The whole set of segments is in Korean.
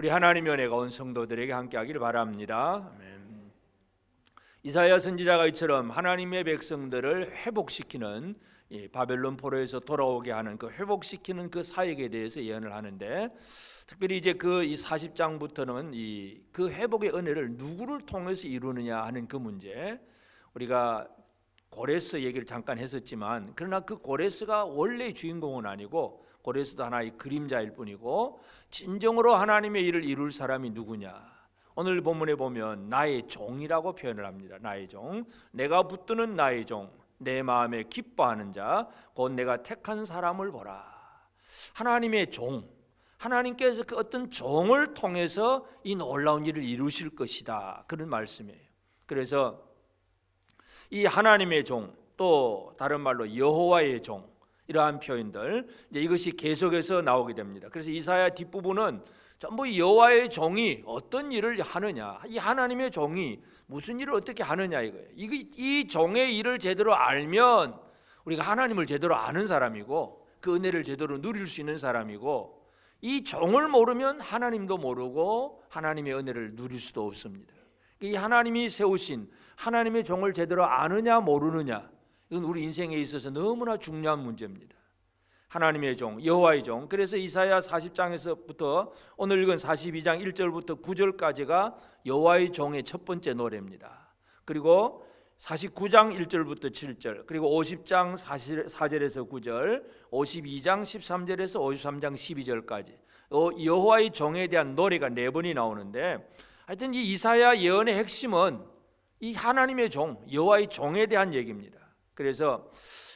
우리 하나님의 은혜가 온 성도들에게 함께하기를 바랍니다. 아멘. 이사야 선지자가 이처럼 하나님의 백성들을 회복시키는 바벨론 포로에서 돌아오게 하는 그 회복시키는 그 사역에 대해서 예언을 하는데, 특별히 이제 이 40장부터는 그 회복의 은혜를 누구를 통해서 이루느냐 하는 그 문제, 우리가 고레스 얘기를 잠깐 했었지만, 그러나 그 고레스가 원래의 주인공은 아니고 고레스도 하나의 그림자일 뿐이고, 진정으로 하나님의 일을 이룰 사람이 누구냐, 오늘 본문에 보면 나의 종이라고 표현을 합니다. 나의 종, 내가 붙드는 나의 종, 내 마음에 기뻐하는 자, 곧 내가 택한 사람을 보라. 하나님의 종, 하나님께서 그 어떤 종을 통해서 이 놀라운 일을 이루실 것이다, 그런 말씀이에요. 그래서 이 하나님의 종, 또 다른 말로 여호와의 종, 이러한 표현들, 이제 이것이 계속해서 나오게 됩니다. 그래서 이사야 뒷부분은 전부 여호와의 종이 어떤 일을 하느냐, 이 하나님의 종이 무슨 일을 어떻게 하느냐 이거예요. 이 종의 일을 제대로 알면 우리가 하나님을 제대로 아는 사람이고, 그 은혜를 제대로 누릴 수 있는 사람이고, 이 종을 모르면 하나님도 모르고 하나님의 은혜를 누릴 수도 없습니다. 이 하나님이 세우신 하나님의 종을 제대로 아느냐 모르느냐, 이건 우리 인생에 있어서 너무나 중요한 문제입니다. 하나님의 종, 여호와의 종. 그래서 이사야 40장에서부터 오늘 읽은 42장 1절부터 9절까지가 여호와의 종의 첫 번째 노래입니다. 그리고 49장 1절부터 7절, 그리고 50장 4절에서 9절, 52장 13절에서 53장 12절까지 여호와의 종에 대한 노래가 4번이 나오는데, 하여튼 이 이사야 예언의 핵심은 이 하나님의 종, 여호와의 종에 대한 얘기입니다. 그래서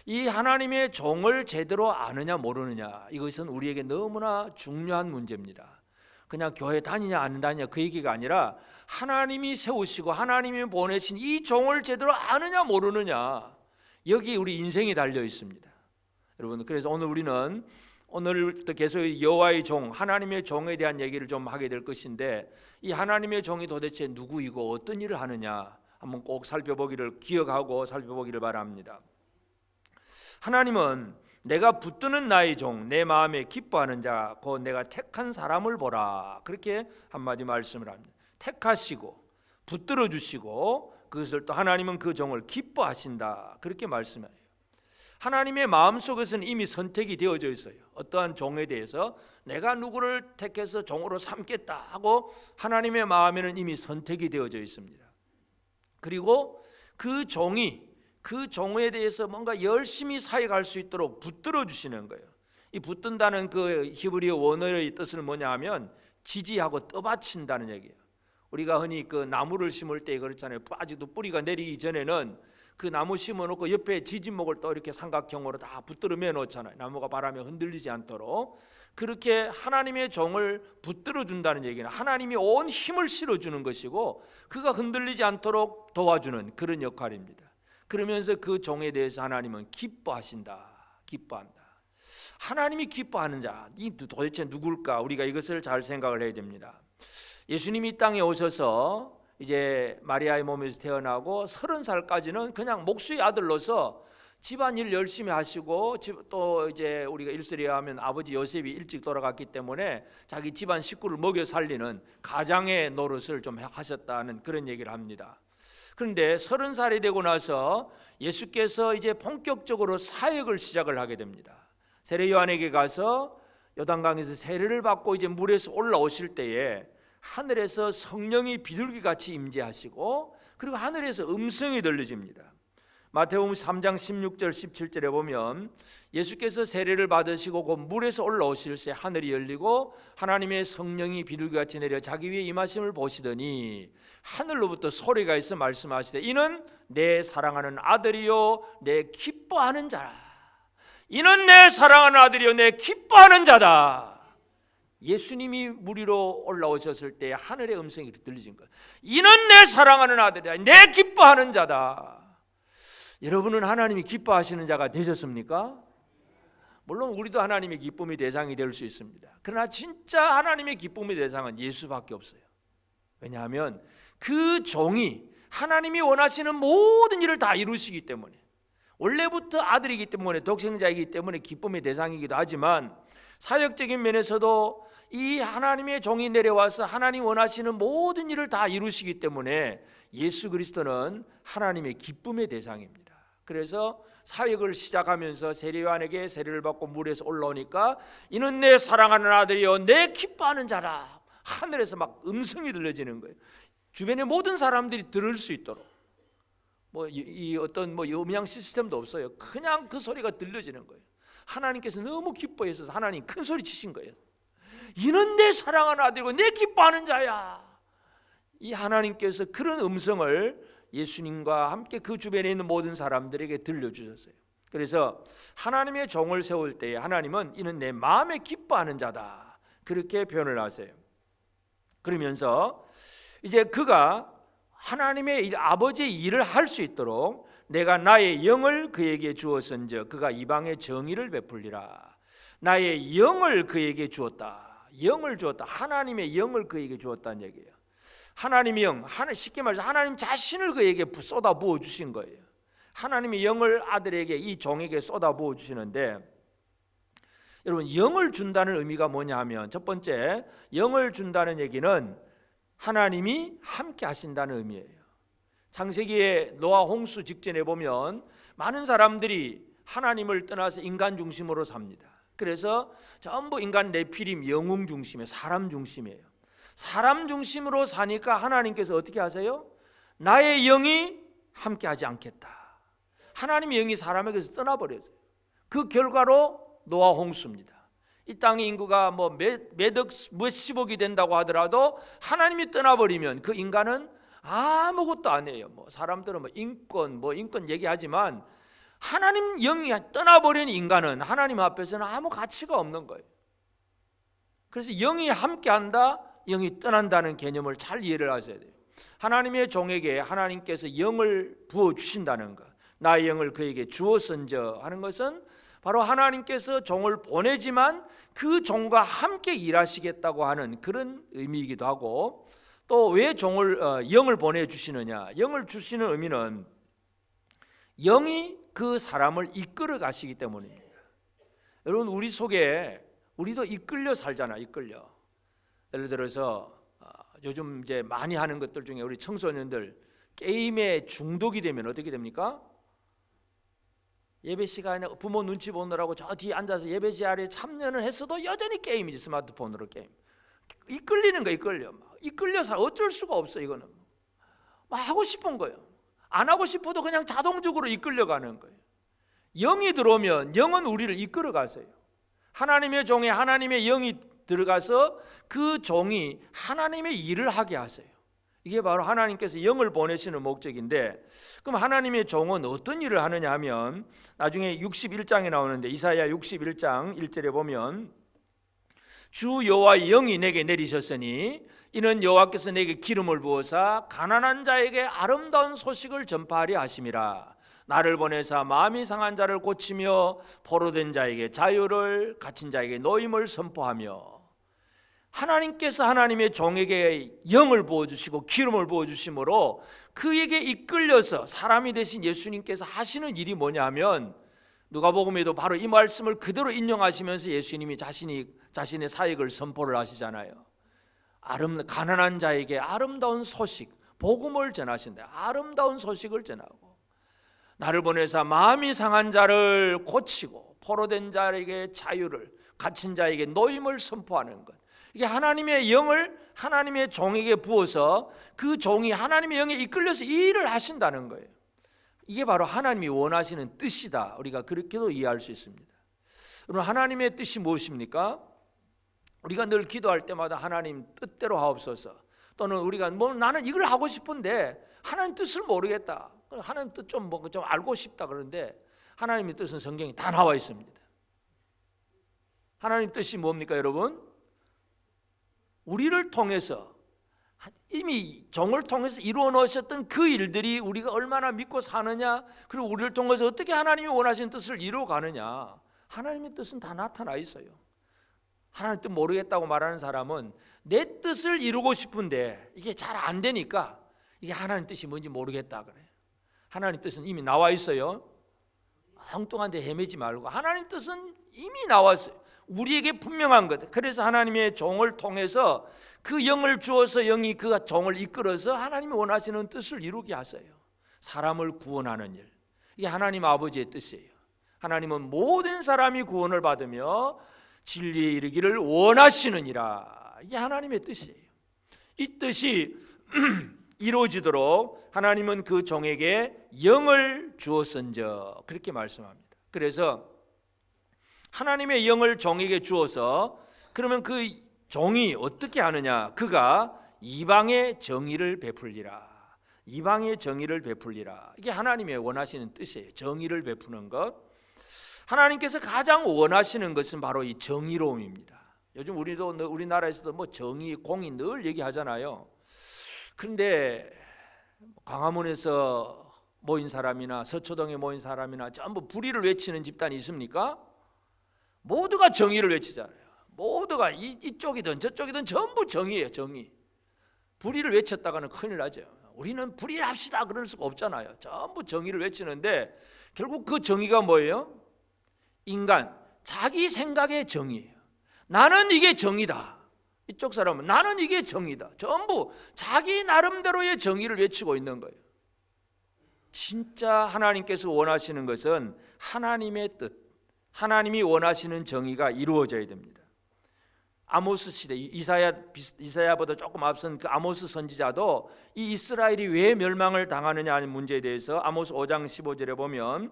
이 하나님의 종을 제대로 아느냐 모르느냐, 이것은 우리에게 너무나 중요한 문제입니다. 그냥 교회 다니냐 안 다니냐 그 얘기가 아니라, 하나님이 세우시고 하나님이 보내신 이 종을 제대로 아느냐 모르느냐, 여기 우리 인생이 달려 있습니다. 여러분, 그래서 오늘부터 계속 여호와의 종, 하나님의 종에 대한 얘기를 좀 하게 될 것인데, 이 하나님의 종이 도대체 누구이고 어떤 일을 하느냐 한번 꼭 기억하고 살펴보기를 바랍니다. 하나님은 내가 붙드는 나의 종, 내 마음에 기뻐하는 자, 곧 내가 택한 사람을 보라, 그렇게 한마디 말씀을 합니다. 택하시고 붙들어 주시고, 그것을 또 하나님은 그 종을 기뻐하신다, 그렇게 말씀해요. 하나님의 마음속에서는 이미 선택이 되어져 있어요. 어떠한 종에 대해서 내가 누구를 택해서 종으로 삼겠다 하고 하나님의 마음에는 이미 선택이 되어져 있습니다. 그리고 그 종에 대해서 뭔가 열심히 사역할 수 있도록 붙들어 주시는 거예요. 이 붙든다는 그 히브리어 원어의 뜻은 뭐냐 하면 지지하고 떠받친다는 얘기예요. 우리가 흔히 그 나무를 심을 때 그렇잖아요. 아직도 뿌리가 내리기 전에는 그 나무 심어놓고 옆에 지지목을 또 이렇게 삼각형으로 다 붙들어 놓잖아요. 나무가 바람에 흔들리지 않도록. 그렇게 하나님의 종을 붙들어 준다는 얘기는 하나님이 온 힘을 실어주는 것이고, 그가 흔들리지 않도록 도와주는 그런 역할입니다. 그러면서 그 종에 대해서 하나님은 기뻐하신다, 기뻐한다. 하나님이 기뻐하는 자, 이 도대체 누굴까? 우리가 이것을 잘 생각을 해야 됩니다. 예수님이 이 땅에 오셔서 이제 마리아의 몸에서 태어나고 30살까지는 그냥 목수의 아들로서 집안일 열심히 하시고, 또 이제 우리가 일설에 하면 아버지 요셉이 일찍 돌아갔기 때문에 자기 집안 식구를 먹여 살리는 가장의 노릇을 좀 하셨다는 그런 얘기를 합니다. 그런데 30살이 되고 나서 예수께서 이제 본격적으로 사역을 시작을 하게 됩니다. 세례 요한에게 가서 요단강에서 세례를 받고 이제 물에서 올라오실 때에 하늘에서 성령이 비둘기같이 임재하시고, 그리고 하늘에서 음성이 들려집니다. 마태복음 3장 16절 17절에 보면 예수께서 세례를 받으시고 곧 물에서 올라오실 때 하늘이 열리고 하나님의 성령이 비둘기같이 내려 자기 위에 임하심을 보시더니 하늘로부터 소리가 있어 말씀하시되, 이는 내 사랑하는 아들이요 내 기뻐하는 자라. 이는 내 사랑하는 아들이요 내 기뻐하는 자다. 예수님이 물 위로 올라오셨을 때 하늘의 음성이 들리신 거예요. 이는 내 사랑하는 아들이야, 내 기뻐하는 자다. 여러분은 하나님이 기뻐하시는 자가 되셨습니까? 물론 우리도 하나님의 기쁨의 대상이 될 수 있습니다. 그러나 진짜 하나님의 기쁨의 대상은 예수밖에 없어요. 왜냐하면 그 종이 하나님이 원하시는 모든 일을 다 이루시기 때문에, 원래부터 아들이기 때문에 독생자이기 때문에 기쁨의 대상이기도 하지만, 사역적인 면에서도 이 하나님의 종이 내려와서 하나님 원하시는 모든 일을 다 이루시기 때문에 예수 그리스도는 하나님의 기쁨의 대상입니다. 그래서 사역을 시작하면서 세례요한에게 세례를 받고 물에서 올라오니까 이는 내 사랑하는 아들이요 내 기뻐하는 자라. 하늘에서 막 음성이 들려지는 거예요. 주변의 모든 사람들이 들을 수 있도록 이 어떤 음향 시스템도 없어요. 그냥 그 소리가 들려지는 거예요. 하나님께서 너무 기뻐해서 하나님 큰 소리 치신 거예요. 이는 내 사랑하는 아들이고 내 기뻐하는 자야. 이 하나님께서 그런 음성을 예수님과 함께 그 주변에 있는 모든 사람들에게 들려주셨어요. 그래서 하나님의 종을 세울 때에 하나님은 이는 내 마음에 기뻐하는 자다, 그렇게 표현을 하세요. 그러면서 이제 그가 하나님의 아버지의 일을 할 수 있도록 내가 나의 영을 그에게 주었은즉 그가 이방의 정의를 베풀리라. 나의 영을 그에게 주었다. 영을 주었다. 하나님의 영을 그에게 주었다는 얘기예요. 하나님의 영, 쉽게 말해서 하나님 자신을 그에게 쏟아 부어 주신 거예요. 하나님의 영을 아들에게, 이 종에게 쏟아 부어 주시는데, 여러분 영을 준다는 의미가 뭐냐 하면, 첫 번째 영을 준다는 얘기는 하나님이 함께 하신다는 의미예요. 창세기의 노아 홍수 직전에 보면 많은 사람들이 하나님을 떠나서 인간 중심으로 삽니다. 그래서 전부 인간 네피림, 영웅 중심이에요. 사람 중심이에요. 사람 중심으로 사니까 하나님께서 어떻게 하세요? 나의 영이 함께 하지 않겠다. 하나님의 영이 사람에게서 떠나버렸어요. 그 결과로 노아 홍수입니다. 이 땅의 인구가 몇십억이 된다고 하더라도 하나님이 떠나버리면 그 인간은 아무것도 안 해요. 사람들은 인권 얘기하지만 하나님 영이 떠나버린 인간은 하나님 앞에서는 아무 가치가 없는 거예요. 그래서 영이 함께한다, 영이 떠난다는 개념을 잘 이해를 하셔야 돼요. 하나님의 종에게 하나님께서 영을 부어주신다는 것, 나의 영을 그에게 주었은저 하는 것은 바로 하나님께서 종을 보내지만 그 종과 함께 일하시겠다고 하는 그런 의미이기도 하고, 또 왜 영을 보내주시느냐, 영을 주시는 의미는 영이 그 사람을 이끌어 가시기 때문입니다. 여러분 우리 속에 우리도 이끌려 살잖아. 이끌려. 예를 들어서 요즘 이제 많이 하는 것들 중에 우리 청소년들 게임에 중독이 되면 어떻게 됩니까? 예배 시간에 부모 눈치 보느라고 저 뒤에 앉아서 예배 자리에 참여는 했어도 여전히 게임이지. 스마트폰으로 게임. 이끌리는 거야. 이끌려서 어쩔 수가 없어. 이거는 막 하고 싶은 거예요. 안 하고 싶어도 그냥 자동적으로 이끌려가는 거예요. 영이 들어오면 영은 우리를 이끌어 가세요. 하나님의 종에 하나님의 영이 들어가서 그 종이 하나님의 일을 하게 하세요. 이게 바로 하나님께서 영을 보내시는 목적인데, 그럼 하나님의 종은 어떤 일을 하느냐 하면 나중에 61장에 나오는데, 이사야 61장 1절에 보면 주 여호와의 영이 내게 내리셨으니 이는 여호와께서 내게 기름을 부어사 가난한 자에게 아름다운 소식을 전파하려 하심이라. 나를 보내사 마음이 상한 자를 고치며 포로된 자에게 자유를, 갇힌 자에게 노임을 선포하며. 하나님께서 하나님의 종에게 영을 부어주시고 기름을 부어주심으로 그에게 이끌려서 사람이 되신 예수님께서 하시는 일이 뭐냐 하면, 누가복음에도 바로 이 말씀을 그대로 인용하시면서 예수님이 자신의 사역을 선포를 하시잖아요. 가난한 자에게 아름다운 소식, 복음을 전하신다. 아름다운 소식을 전하고, 나를 보내사 마음이 상한 자를 고치고 포로된 자에게 자유를, 갇힌 자에게 노임을 선포하는 것. 이게 하나님의 영을 하나님의 종에게 부어서 그 종이 하나님의 영에 이끌려서 이 일을 하신다는 거예요. 이게 바로 하나님이 원하시는 뜻이다. 우리가 그렇게도 이해할 수 있습니다. 여러분 하나님의 뜻이 무엇입니까? 우리가 늘 기도할 때마다 하나님 뜻대로 하옵소서, 또는 우리가 나는 이걸 하고 싶은데 하나님 뜻을 모르겠다, 하나님 뜻 좀 알고 싶다 그러는데, 하나님의 뜻은 성경에 다 나와 있습니다. 하나님 뜻이 뭡니까 여러분? 우리를 통해서 이미 종을 통해서 이루어 놓으셨던 그 일들이 우리가 얼마나 믿고 사느냐, 그리고 우리를 통해서 어떻게 하나님이 원하시는 뜻을 이루어 가느냐, 하나님의 뜻은 다 나타나 있어요. 하나님 뜻 모르겠다고 말하는 사람은 내 뜻을 이루고 싶은데 이게 잘 안 되니까 이게 하나님 뜻이 뭔지 모르겠다 그래. 하나님 뜻은 이미 나와 있어요. 엉뚱한 데 헤매지 말고 하나님 뜻은 이미 나왔어요. 우리에게 분명한 것. 그래서 하나님의 종을 통해서 그 영을 주어서 영이 그 종을 이끌어서 하나님이 원하시는 뜻을 이루게 하세요. 사람을 구원하는 일, 이게 하나님 아버지의 뜻이에요. 하나님은 모든 사람이 구원을 받으며 진리에 이르기를 원하시느니라. 이게 하나님의 뜻이에요. 이 뜻이 이루어지도록 하나님은 그 종에게 영을 주었은즉 그렇게 말씀합니다. 그래서 하나님의 영을 종에게 주어서 그러면 그 종이 어떻게 하느냐? 그가 이방의 정의를 베풀리라. 이방의 정의를 베풀리라. 이게 하나님의 원하시는 뜻이에요. 정의를 베푸는 것. 하나님께서 가장 원하시는 것은 바로 이 정의로움입니다. 요즘 우리나라에서도 뭐 정의, 공의 늘 얘기하잖아요. 그런데 광화문에서 모인 사람이나 서초동에 모인 사람이나 전부 불의를 외치는 집단이 있습니까? 모두가 정의를 외치잖아요. 모두가 이쪽이든 저쪽이든 전부 정의예요. 정의. 불의를 외쳤다가는 큰일 나죠. 우리는 불의를 합시다 그럴 수가 없잖아요. 전부 정의를 외치는데 결국 그 정의가 뭐예요? 인간, 자기 생각의 정의예요. 나는 이게 정의다. 이쪽 사람은 나는 이게 정의다. 전부 자기 나름대로의 정의를 외치고 있는 거예요. 진짜 하나님께서 원하시는 것은 하나님의 뜻, 하나님이 원하시는 정의가 이루어져야 됩니다. 아모스 시대, 이사야보다 조금 앞선 그 아모스 선지자도 이 이스라엘이 왜 멸망을 당하느냐 하는 문제에 대해서 아모스 5장 15절에 보면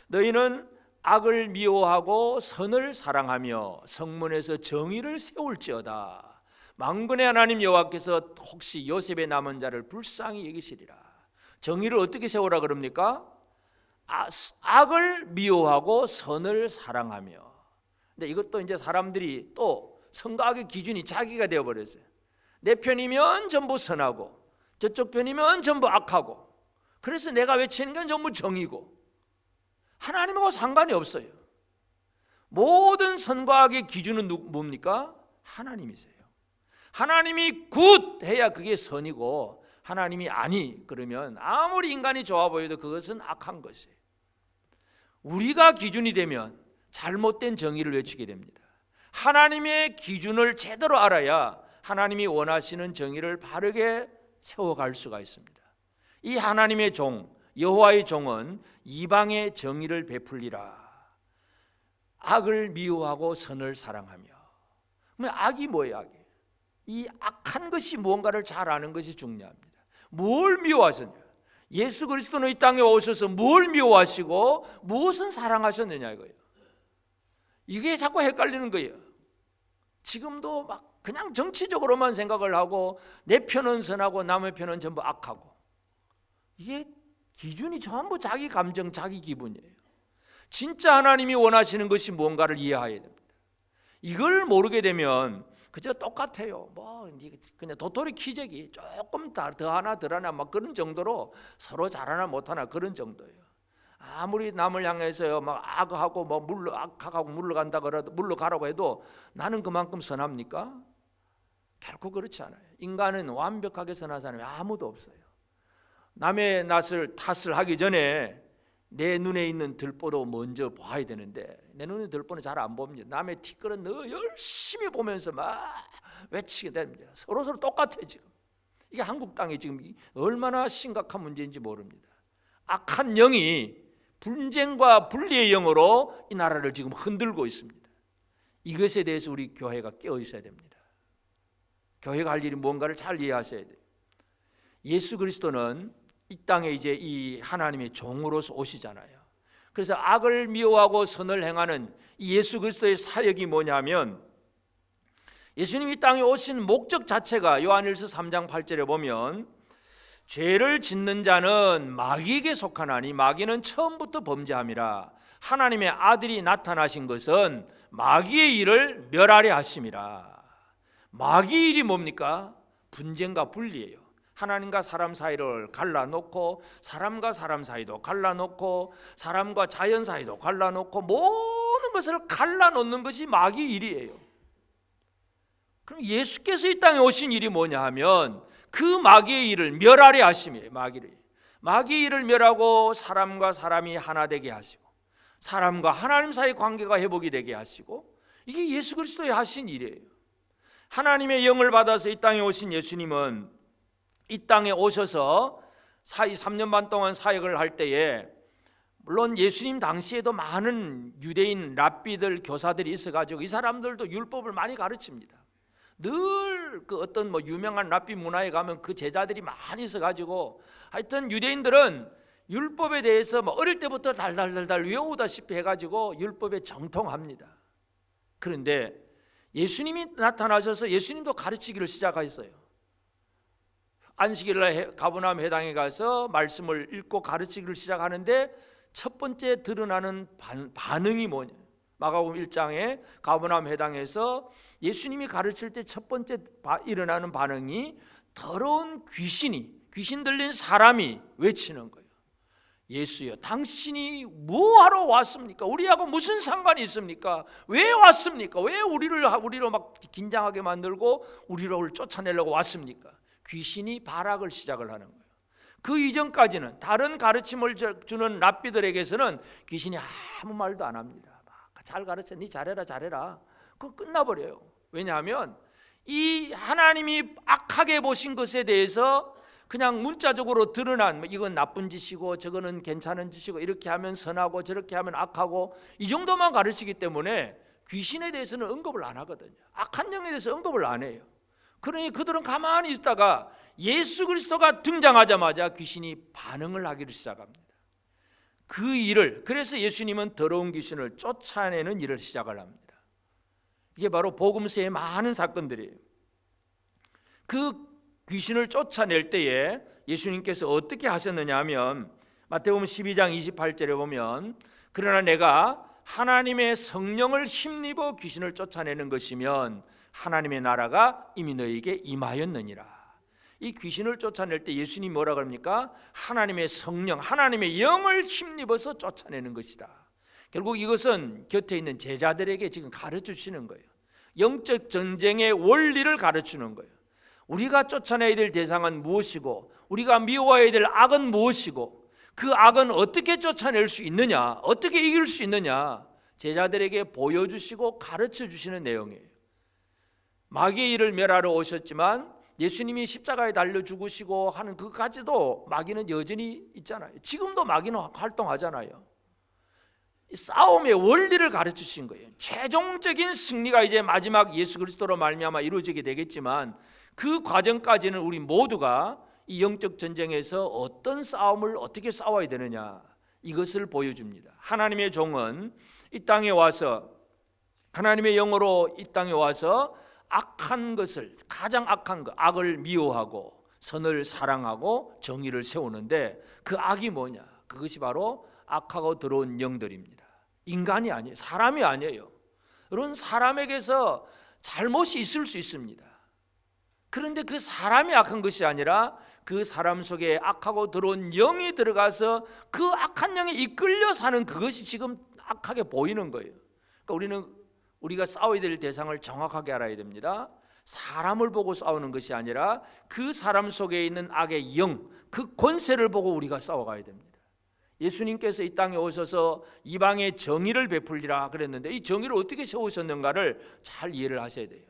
너희는 악을 미워하고 선을 사랑하며 성문에서 정의를 세울지어다. 만군의 하나님 여호와께서 혹시 요셉의 남은 자를 불쌍히 여기시리라. 정의를 어떻게 세우라 그럽니까? 악을 미워하고 선을 사랑하며. 근데 이것도 이제 사람들이 또 선과악의 기준이 자기가 되어버렸어요. 내 편이면 전부 선하고 저쪽 편이면 전부 악하고, 그래서 내가 외치는 건 전부 정의고 하나님하고 상관이 없어요. 모든 선과 악의 기준은 뭡니까? 하나님이세요. 하나님이 굿 해야 그게 선이고 하나님이 아니 그러면 아무리 인간이 좋아 보여도 그것은 악한 것이에요. 우리가 기준이 되면 잘못된 정의를 외치게 됩니다. 하나님의 기준을 제대로 알아야 하나님이 원하시는 정의를 바르게 세워갈 수가 있습니다. 이 하나님의 종, 여호와의 종은 이방의 정의를 베풀리라. 악을 미워하고 선을 사랑하며. 그러면 악이 뭐예요? 악이? 이 악한 것이 무언가를 잘 아는 것이 중요합니다. 뭘 미워하셨냐? 예수 그리스도는 이 땅에 오셔서 뭘 미워하시고 무엇은 사랑하셨느냐 이거예요. 이게 자꾸 헷갈리는 거예요. 지금도 막 그냥 정치적으로만 생각을 하고 내 편은 선하고 남의 편은 전부 악하고, 이게 기준이 전부 자기 감정, 자기 기분이에요. 진짜 하나님이 원하시는 것이 무언가를 이해해야 됩니다. 이걸 모르게 되면 그저 똑같아요. 뭐 그냥 도토리 키재기 조금 더 하나 덜 하나 막 그런 정도로 서로 잘하나 못하나 그런 정도예요. 아무리 남을 향해서요 막 악하고 뭐 악하고 물러간다 그래도 물러가라고 해도 나는 그만큼 선합니까? 결코 그렇지 않아요. 인간은 완벽하게 선한 사람이 아무도 없어요. 남의 탓을 하기 전에 내 눈에 있는 들보도 먼저 봐야 되는데 내 눈에 들보는 잘 안 봅니다. 남의 티끌은 너 열심히 보면서 막 외치게 됩니다. 서로 똑같아 지금. 이게 한국 땅이 지금 얼마나 심각한 문제인지 모릅니다. 악한 영이 분쟁과 분리의 영으로 이 나라를 지금 흔들고 있습니다. 이것에 대해서 우리 교회가 깨어 있어야 됩니다. 교회가 할 일이 뭔가를 잘 이해하셔야 돼요. 예수 그리스도는 이 땅에 이제 이 하나님의 종으로서 오시잖아요. 그래서 악을 미워하고 선을 행하는 이 예수 그리스도의 사역이 뭐냐면, 예수님이 이 땅에 오신 목적 자체가 요한일서 3장 8절에 보면 죄를 짓는 자는 마귀에게 속하나니 마귀는 처음부터 범죄함이라. 하나님의 아들이 나타나신 것은 마귀의 일을 멸하려 하심이라. 마귀의 일이 뭡니까? 분쟁과 분리예요. 하나님과 사람 사이를 갈라놓고 사람과 사람 사이도 갈라놓고 사람과 자연 사이도 갈라놓고 모든 것을 갈라놓는 것이 마귀의 일이에요. 그럼 예수께서 이 땅에 오신 일이 뭐냐 하면 그 마귀의 일을 멸하려 하심이에요. 마귀의 일을 멸하고 사람과 사람이 하나 되게 하시고 사람과 하나님 사이 관계가 회복이 되게 하시고 이게 예수 그리스도의 하신 일이에요. 하나님의 영을 받아서 이 땅에 오신 예수님은 이 땅에 오셔서 3년 반 동안 사역을 할 때에, 물론 예수님 당시에도 많은 유대인 랍비들, 교사들이 있어가지고 이 사람들도 율법을 많이 가르칩니다. 늘 그 어떤 유명한 랍비 문화에 가면 그 제자들이 많이 있어가지고, 하여튼 유대인들은 율법에 대해서 어릴 때부터 달달달달 외우다시피 해가지고 율법에 정통합니다. 그런데 예수님이 나타나셔서 예수님도 가르치기를 시작하셨어요. 안식일날 가버나움 회당에 가서 말씀을 읽고 가르치기를 시작하는데 첫 번째 드러나는 반응이 뭐냐? 마가복음 1장에 가버나움 회당에서 예수님이 가르칠 때 첫 번째 일어나는 반응이 더러운 귀신 들린 사람이 외치는 거예요. 예수여, 당신이 뭐하러 왔습니까? 우리하고 무슨 상관이 있습니까? 왜 왔습니까? 왜 우리로 막 긴장하게 만들고 우리를 쫓아내려고 왔습니까? 귀신이 발악을 시작을 하는 거예요. 그 이전까지는 다른 가르침을 주는 랍비들에게서는 귀신이 아무 말도 안 합니다. 잘 가르쳐, 니 잘해라. 그거 끝나버려요. 왜냐하면 이 하나님이 악하게 보신 것에 대해서 그냥 문자적으로 드러난, 이건 나쁜 짓이고 저거는 괜찮은 짓이고, 이렇게 하면 선하고 저렇게 하면 악하고, 이 정도만 가르치기 때문에 귀신에 대해서는 언급을 안 하거든요. 악한 영에 대해서 언급을 안 해요. 그러니 그들은 가만히 있다가 예수 그리스도가 등장하자마자 귀신이 반응을 하기를 시작합니다. 그 일을, 그래서 예수님은 더러운 귀신을 쫓아내는 일을 시작을 합니다. 이게 바로 복음서의 많은 사건들이에요. 그 귀신을 쫓아낼 때에 예수님께서 어떻게 하셨느냐 하면, 마태복음 12장 28절에 보면, 그러나 내가 하나님의 성령을 힘입어 귀신을 쫓아내는 것이면 하나님의 나라가 이미 너에게 임하였느니라. 이 귀신을 쫓아낼 때 예수님이 뭐라 그럽니까? 하나님의 성령, 하나님의 영을 힘입어서 쫓아내는 것이다. 결국 이것은 곁에 있는 제자들에게 지금 가르쳐 주시는 거예요. 영적 전쟁의 원리를 가르치는 거예요. 우리가 쫓아내야 될 대상은 무엇이고, 우리가 미워해야 될 악은 무엇이고, 그 악은 어떻게 쫓아낼 수 있느냐, 어떻게 이길 수 있느냐, 제자들에게 보여주시고 가르쳐 주시는 내용이에요. 마귀의 일을 멸하러 오셨지만 예수님이 십자가에 달려 죽으시고 하는 그까지도 마귀는 여전히 있잖아요. 지금도 마귀는 활동하잖아요. 싸움의 원리를 가르치신 거예요. 최종적인 승리가 이제 마지막 예수 그리스도로 말미암아 이루어지게 되겠지만, 그 과정까지는 우리 모두가 이 영적 전쟁에서 어떤 싸움을 어떻게 싸워야 되느냐, 이것을 보여줍니다. 하나님의 종은 이 땅에 와서, 하나님의 영으로 이 땅에 와서 악한 것을, 가장 악한 것, 악을 미워하고 선을 사랑하고 정의를 세우는데, 그 악이 뭐냐? 그것이 바로 악하고 더러운 영들입니다. 인간이 아니에요. 사람이 아니에요. 여러분, 사람에게서 잘못이 있을 수 있습니다. 그런데 그 사람이 악한 것이 아니라 그 사람 속에 악하고 더러운 영이 들어가서 그 악한 영에 이끌려 사는 그것이 지금 악하게 보이는 거예요. 그러니까 우리가 싸워야 될 대상을 정확하게 알아야 됩니다. 사람을 보고 싸우는 것이 아니라 그 사람 속에 있는 악의 영, 그 권세를 보고 우리가 싸워가야 됩니다. 예수님께서 이 땅에 오셔서 이방의 정의를 베풀리라 그랬는데, 이 정의를 어떻게 세우셨는가를 잘 이해를 하셔야 돼요.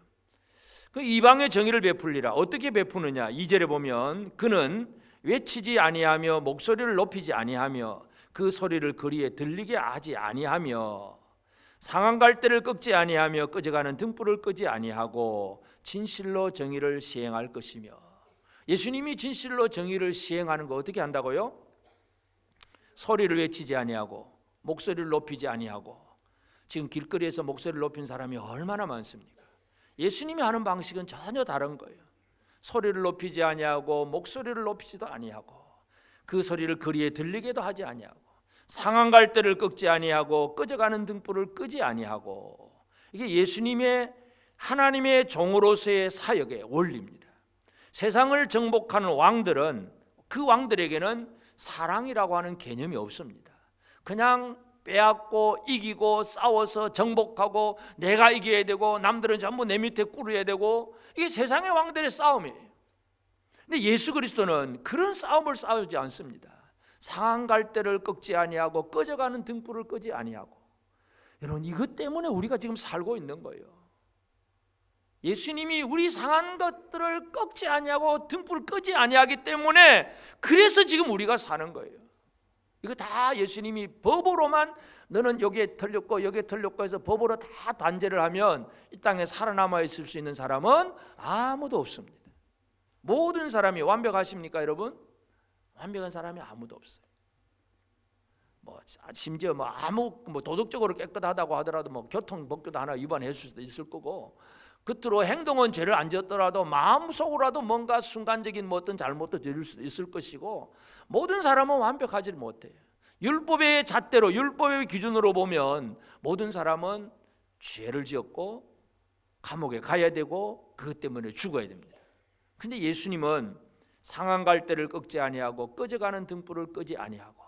그 이방의 정의를 베풀리라, 어떻게 베푸느냐? 2절에 보면, 그는 외치지 아니하며 목소리를 높이지 아니하며 그 소리를 거리에 들리게 하지 아니하며 상한 갈대를 꺾지 아니하며 꺼져가는 등불을 끄지 아니하고 진실로 정의를 시행할 것이며. 예수님이 진실로 정의를 시행하는 거 어떻게 한다고요? 소리를 외치지 아니하고 목소리를 높이지 아니하고. 지금 길거리에서 목소리를 높인 사람이 얼마나 많습니까? 예수님이 하는 방식은 전혀 다른 거예요. 소리를 높이지 아니하고 목소리를 높이지도 아니하고 그 소리를 거리에 들리게도 하지 아니하고 상한 갈대를 꺾지 아니하고 꺼져가는 등불을 끄지 아니하고. 이게 예수님의, 하나님의 종으로서의 사역의 원리입니다. 세상을 정복하는 왕들은, 그 왕들에게는 사랑이라고 하는 개념이 없습니다. 그냥 빼앗고 이기고 싸워서 정복하고 내가 이겨야 되고 남들은 전부 내 밑에 꿇어야 되고, 이게 세상의 왕들의 싸움이에요. 근데 예수 그리스도는 그런 싸움을 싸우지 않습니다. 상한 갈대를 꺾지 아니하고 꺼져가는 등불을 끄지 아니하고. 여러분, 이것 때문에 우리가 지금 살고 있는 거예요. 예수님이 우리 상한 것들을 꺾지 아니하고 등불을 끄지 아니하기 때문에 그래서 지금 우리가 사는 거예요. 이거 다 예수님이 법으로만 너는 여기에 틀렸고 여기에 틀렸고 해서 법으로 다 단죄를 하면 이 땅에 살아남아 있을 수 있는 사람은 아무도 없습니다. 모든 사람이 완벽하십니까, 여러분? 완벽한 사람이 아무도 없어요. 심지어 아무 도덕적으로 깨끗하다고 하더라도 교통법규도 하나 위반했을 수도 있을 거고, 겉으로 행동은 죄를 안 지었더라도 마음속으로라도 뭔가 순간적인 어떤 잘못도 저질 수도 있을 것이고, 모든 사람은 완벽하지 못해요. 율법의 잣대로, 율법의 기준으로 보면 모든 사람은 죄를 지었고 감옥에 가야 되고 그것 때문에 죽어야 됩니다. 근데 예수님은 상한 갈대를 꺾지 아니하고 꺼져가는 등불을 끄지 아니하고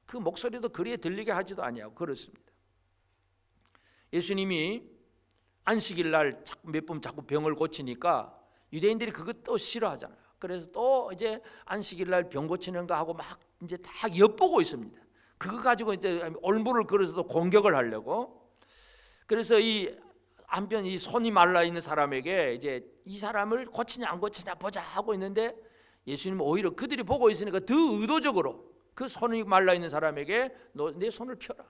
그 목소리도 그리에 들리게 하지도 아니하고 그렇습니다. 예수님이 안식일 날 몇 번 자꾸 병을 고치니까 유대인들이 그것도 싫어하잖아요. 그래서 또 이제 안식일 날 병 고치는 거 하고 막 이제 다 엿보고 있습니다. 그거 가지고 이제 올무를 걸어서도 공격을 하려고. 그래서 이 한편 이 손이 말라 있는 사람에게 이제 이 사람을 고치냐 안 고치냐 보자 하고 있는데, 예수님은 오히려 그들이 보고 있으니까 더 의도적으로 그 손이 말라 있는 사람에게 너 내 손을 펴라,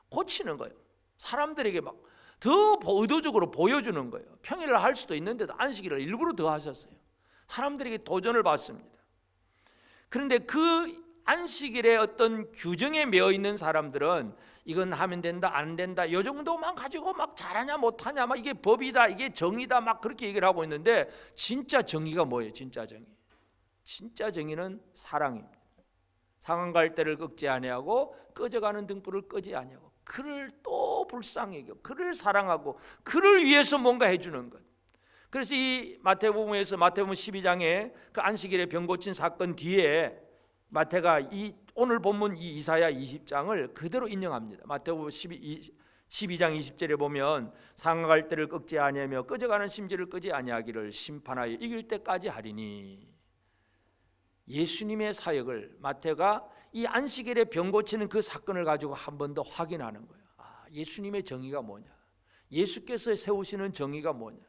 고치는 거예요. 사람들에게 막 더 의도적으로 보여주는 거예요. 평일날 할 수도 있는데도 안식일을 일부러 더 하셨어요. 사람들에게 도전을 받습니다. 그런데 그 안식일에 어떤 규정에 매여 있는 사람들은 이건 하면 된다 안 된다 이 정도만 가지고 막 잘하냐 못하냐 막 이게 법이다 이게 정의다 막 그렇게 얘기를 하고 있는데, 진짜 정의가 뭐예요? 진짜 정의, 진짜 정의는 사랑입니다. 상한 갈대를 꺾지 아니하고 꺼져가는 등불을 끄지 아니하고 그를 또 불쌍히 여겨 그를 사랑하고 그를 위해서 뭔가 해주는 것. 그래서 이 마태복음에서 마태복음 12장에 그 안식일에 병 고친 사건 뒤에 마태가 이 오늘 본문 이 이사야 20장을 그대로 인용합니다. 마태복음 12장 20절에 보면 상한 갈대를 꺾지 아니하며 꺼져가는 심지를 끄지 아니하기를 심판하여 이길 때까지 하리니. 예수님의 사역을 마태가 이 안식일에 병 고치는 그 사건을 가지고 한 번 더 확인하는 거예요. 예수님의 정의가 뭐냐, 예수께서 세우시는 정의가 뭐냐.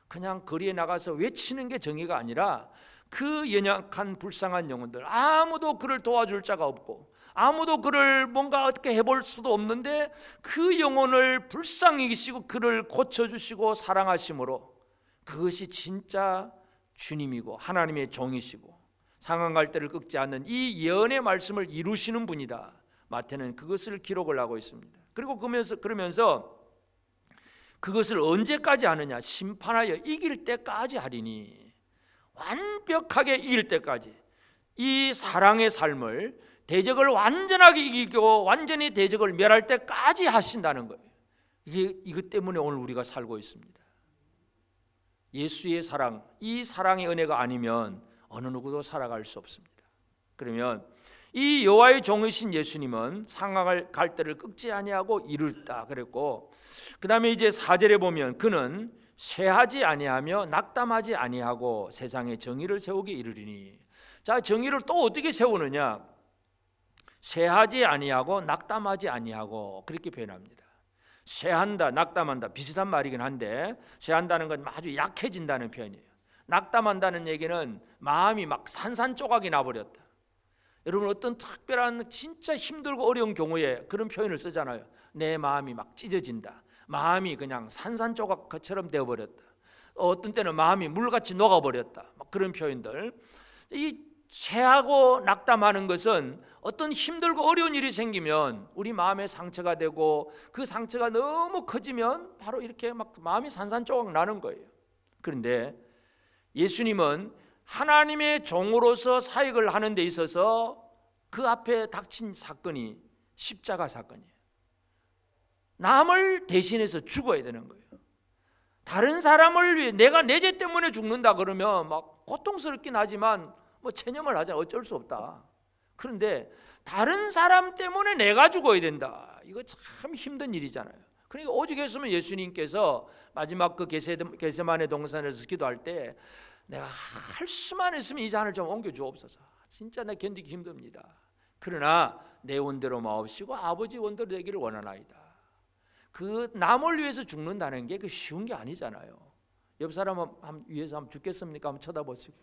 그냥 거리에 나가서 외치는 게 정의가 아니라 그 연약한 불쌍한 영혼들, 아무도 그를 도와줄 자가 없고 아무도 그를 뭔가 어떻게 해볼 수도 없는데 그 영혼을 불쌍히 여기시고 그를 고쳐주시고 사랑하심으로 그것이 진짜 주님이고 하나님의 종이시고 상한 갈대를 꺾지 않는 이 예언의 말씀을 이루시는 분이다. 마태는 그것을 기록을 하고 있습니다. 그리고 그러면서 그것을 언제까지 하느냐, 심판하여 이길 때까지 하리니. 완벽하게 이길 때까지 이 사랑의 삶을, 대적을 완전하게 이기고 완전히 대적을 멸할 때까지 하신다는 거예요. 이것 때문에 오늘 우리가 살고 있습니다. 예수의 사랑, 이 사랑의 은혜가 아니면 어느 누구도 살아갈 수 없습니다. 그러면 이 여호와의 종이신 예수님은 상한 갈대를 꺾지 아니하고 이룰다 그랬고, 그 다음에 이제 4절에 보면 그는 쇠하지 아니하며 낙담하지 아니하고 세상에 정의를 세우기 이르리니. 자, 정의를 또 어떻게 세우느냐? 쇠하지 아니하고 낙담하지 아니하고 그렇게 표현합니다. 쇠한다, 낙담한다 비슷한 말이긴 한데, 쇠한다는 건 아주 약해진다는 표현이에요. 낙담한다는 얘기는 마음이 막 산산조각이 나버렸다. 여러분, 어떤 특별한 진짜 힘들고 어려운 경우에 그런 표현을 쓰잖아요. 내 마음이 막 찢어진다, 마음이 그냥 산산조각처럼 되어버렸다, 어떤 때는 마음이 물같이 녹아버렸다, 막 그런 표현들. 이 쇠하고 낙담하는 것은 어떤 힘들고 어려운 일이 생기면 우리 마음에 상처가 되고 그 상처가 너무 커지면 바로 이렇게 막 마음이 산산조각 나는 거예요. 그런데 예수님은 하나님의 종으로서 사역을 하는 데 있어서 그 앞에 닥친 사건이 십자가 사건이에요. 남을 대신해서 죽어야 되는 거예요. 다른 사람을 위해 내가 내 죄 때문에 죽는다 그러면 막 고통스럽긴 하지만 체념을 하자, 어쩔 수 없다. 그런데 다른 사람 때문에 내가 죽어야 된다, 이거 참 힘든 일이잖아요. 그러니까 오직 했으면 예수님께서 마지막 그 게세마네 동산에서 기도할 때 내가 할 수만 있으면 이 잔을 좀 옮겨 주옵소서, 진짜 내 견디기 힘듭니다. 그러나 내 원대로 마옵시고 아버지 원대로 되기를 원하나이다. 그 남을 위해서 죽는다는 게 그 쉬운 게 아니잖아요. 옆 사람 위해서 한번 죽겠습니까? 한번 쳐다보시고.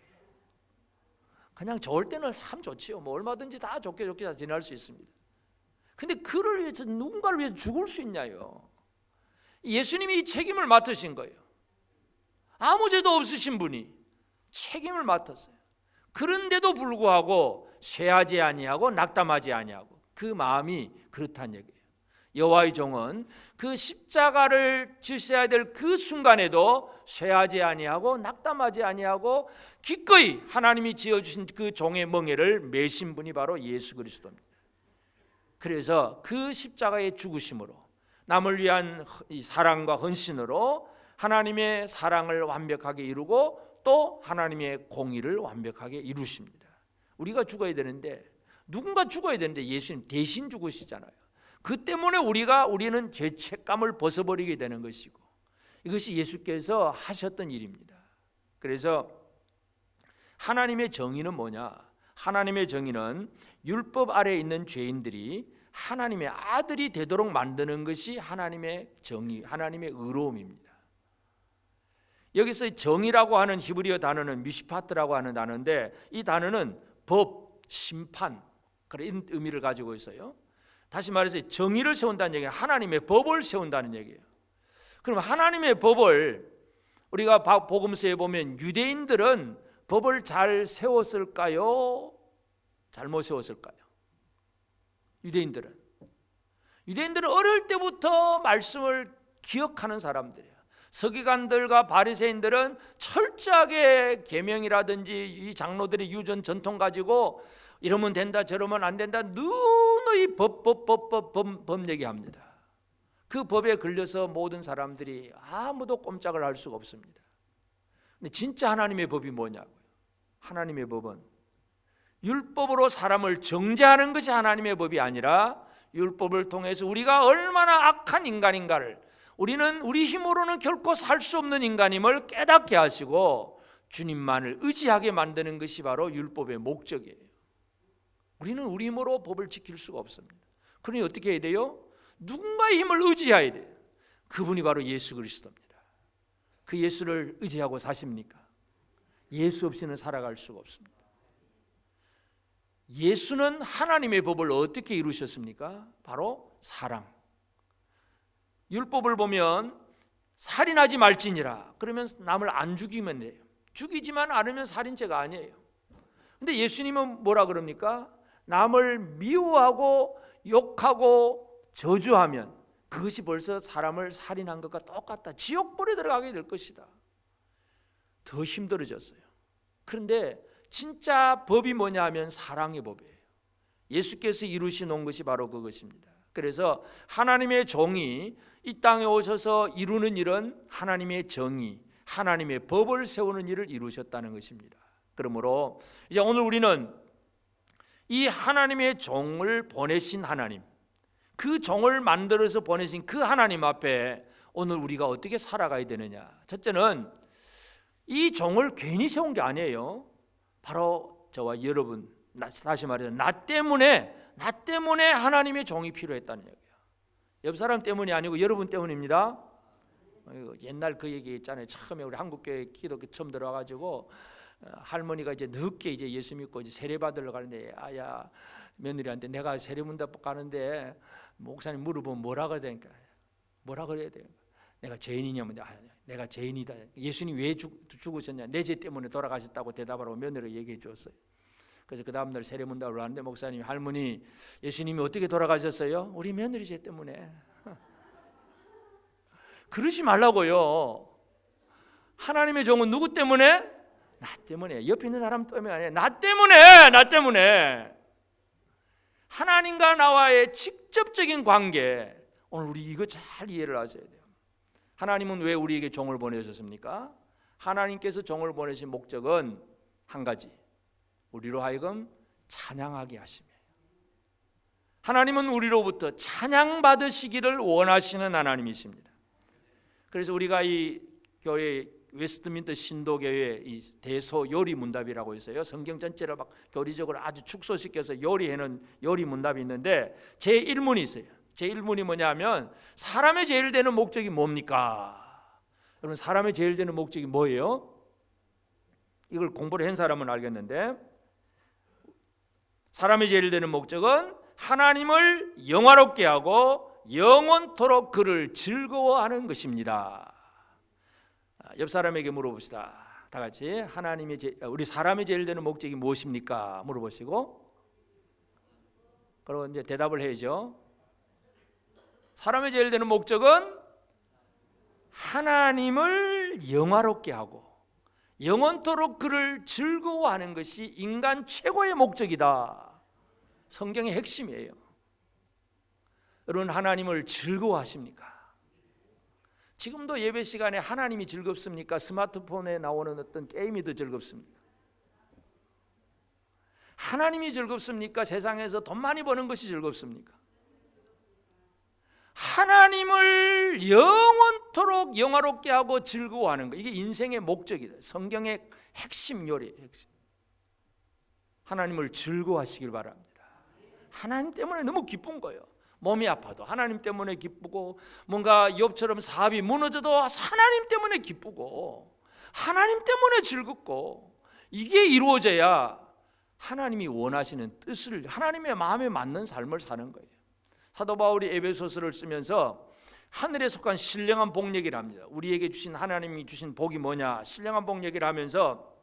그냥 좋을 때는 참 좋지요. 뭐 얼마든지 다 좋게 다 지낼 수 있습니다. 근데 그를 위해서 누군가를 위해서 죽을 수 있냐요. 예수님이 이 책임을 맡으신 거예요. 아무 죄도 없으신 분이 책임을 맡았어요. 그런데도 불구하고 쇠하지 아니하고 낙담하지 아니하고 그 마음이 그렇다는 얘기예요. 여호와의 종은 그 십자가를 지셔야 될 그 순간에도 쇠하지 아니하고 낙담하지 아니하고 기꺼이 하나님이 지어주신 그 종의 멍에를 메신 분이 바로 예수 그리스도입니다. 그래서 그 십자가의 죽으심으로 남을 위한 이 사랑과 헌신으로 하나님의 사랑을 완벽하게 이루고 또 하나님의 공의를 완벽하게 이루십니다. 우리가 죽어야 되는데 누군가 죽어야 되는데 예수님 대신 죽으시잖아요. 그 때문에 우리는 죄책감을 벗어버리게 되는 것이고 이것이 예수께서 하셨던 일입니다. 그래서 하나님의 정의는 뭐냐? 하나님의 정의는 율법 아래에 있는 죄인들이 하나님의 아들이 되도록 만드는 것이 하나님의 정의, 하나님의 의로움입니다. 여기서 정의라고 하는 히브리어 단어는 미시파트라고 하는 단어인데 이 단어는 법, 심판 그런 의미를 가지고 있어요. 다시 말해서 정의를 세운다는 얘기는 하나님의 법을 세운다는 얘기예요. 그럼 하나님의 법을 우리가 복음서에 보면 유대인들은 법을 잘 세웠을까요? 잘못 세웠을까요? 유대인들은 어릴 때부터 말씀을 기억하는 사람들이에요. 서기관들과 바리새인들은 철저하게 계명이라든지 이 장로들의 유전 전통 가지고 이러면 된다 저러면 안 된다 누누이 법 얘기합니다. 그 법에 걸려서 모든 사람들이 아무도 꼼짝을 할 수가 없습니다. 근데 진짜 하나님의 법이 뭐냐고요? 하나님의 법은 율법으로 사람을 정죄하는 것이 하나님의 법이 아니라 율법을 통해서 우리가 얼마나 악한 인간인가를 우리는 우리 힘으로는 결코 살 수 없는 인간임을 깨닫게 하시고 주님만을 의지하게 만드는 것이 바로 율법의 목적이에요. 우리는 우리 힘으로 법을 지킬 수가 없습니다. 그러니 어떻게 해야 돼요? 누군가의 힘을 의지해야 돼요. 그분이 바로 예수 그리스도입니다. 그 예수를 의지하고 사십니까? 예수 없이는 살아갈 수가 없습니다. 예수는 하나님의 법을 어떻게 이루셨습니까? 바로 사랑. 율법을 보면 살인하지 말지니라. 그러면 남을 안 죽이면 돼요. 죽이지만 않으면 살인죄가 아니에요. 근데 예수님은 뭐라 그럽니까? 남을 미워하고 욕하고 저주하면 그것이 벌써 사람을 살인한 것과 똑같다. 지옥불에 들어가게 될 것이다. 더 힘들어졌어요. 그런데 진짜 법이 뭐냐 하면 사랑의 법이에요. 예수께서 이루시 놓은 것이 바로 그것입니다. 그래서 하나님의 종이 이 땅에 오셔서 이루는 일은 하나님의 정의, 하나님의 법을 세우는 일을 이루셨다는 것입니다. 그러므로 이제 오늘 우리는 이 하나님의 종을 보내신 하나님, 그 종을 만들어서 보내신 그 하나님 앞에 오늘 우리가 어떻게 살아가야 되느냐. 첫째는 이 종을 괜히 세운 게 아니에요. 바로 저와 여러분, 다시 말해서 나 때문에 하나님의 종이 필요했다는 얘기예요. 옆 사람 때문이 아니고 여러분 때문입니다. 옛날 그 얘기 있잖아요. 처음에 우리 한국교회 기독교 처음 들어와가지고 할머니가 이제 늦게 이제 예수 믿고 이제 세례 받으러 가는데 아야 며느리한테 내가 세례 문답 가는데 목사님 물어보면 뭐라 그래야 되니까 뭐라 그래야 돼요? 내가 죄인이냐면 내가 죄인이다. 예수님 왜 죽으셨냐? 내 죄 때문에 돌아가셨다고 대답하라고 며느리가 얘기해 줬어요. 그래서 그 다음날 세례문답을 하는데 목사님이 할머니 예수님이 어떻게 돌아가셨어요? 우리 며느리 죄 때문에. 그러지 말라고요. 하나님의 종은 누구 때문에? 나 때문에. 옆에 있는 사람 때문에 아니야. 나 때문에. 하나님과 나와의 직접적인 관계. 오늘 우리 이거 잘 이해를 하셔야 돼요. 하나님은 왜 우리에게 종을 보내셨습니까? 하나님께서 종을 보내신 목적은 한 가지. 우리로 하여금 찬양하게 하심이에요. 하나님은 우리로부터 찬양받으시기를 원하시는 하나님이십니다. 그래서 우리가 이 교회 웨스트민스터 신도교회 이 대소 요리 문답이라고 있어요. 성경 전체를 막 교리적으로 아주 축소시켜서 요리해놓은 요리 문답이 있는데 제 1문이 있어요. 제 1문이 뭐냐면 사람의 제일 되는 목적이 뭡니까? 여러분, 사람의 제일 되는 목적이 뭐예요? 이걸 공부를 한 사람은 알겠는데, 사람의 제일 되는 목적은 하나님을 영화롭게 하고 영원토록 그를 즐거워하는 것입니다. 옆 사람에게 물어봅시다. 다 같이 우리 사람의 제일 되는 목적이 무엇입니까? 물어보시고, 그리고 이제 대답을 해야죠. 사람의 제일 되는 목적은 하나님을 영화롭게 하고 영원토록 그를 즐거워하는 것이 인간 최고의 목적이다. 성경의 핵심이에요. 여러분, 하나님을 즐거워하십니까? 지금도 예배 시간에 하나님이 즐겁습니까? 스마트폰에 나오는 어떤 게임이 더 즐겁습니까? 하나님이 즐겁습니까? 세상에서 돈 많이 버는 것이 즐겁습니까? 하나님을 영원토록 영화롭게 하고 즐거워하는 것, 이게 인생의 목적이다. 성경의 핵심 요리, 핵심. 하나님을 즐거워하시길 바랍니다. 하나님 때문에 너무 기쁜 거예요. 몸이 아파도 하나님 때문에 기쁘고, 뭔가 욥처럼 사업이 무너져도 하나님 때문에 기쁘고, 하나님 때문에 즐겁고, 이게 이루어져야 하나님이 원하시는 뜻을, 하나님의 마음에 맞는 삶을 사는 거예요. 사도 바울이 에베소서를 쓰면서 하늘에 속한 신령한 복 얘기를 합니다. 우리에게 주신, 하나님이 주신 복이 뭐냐, 신령한 복 얘기를 하면서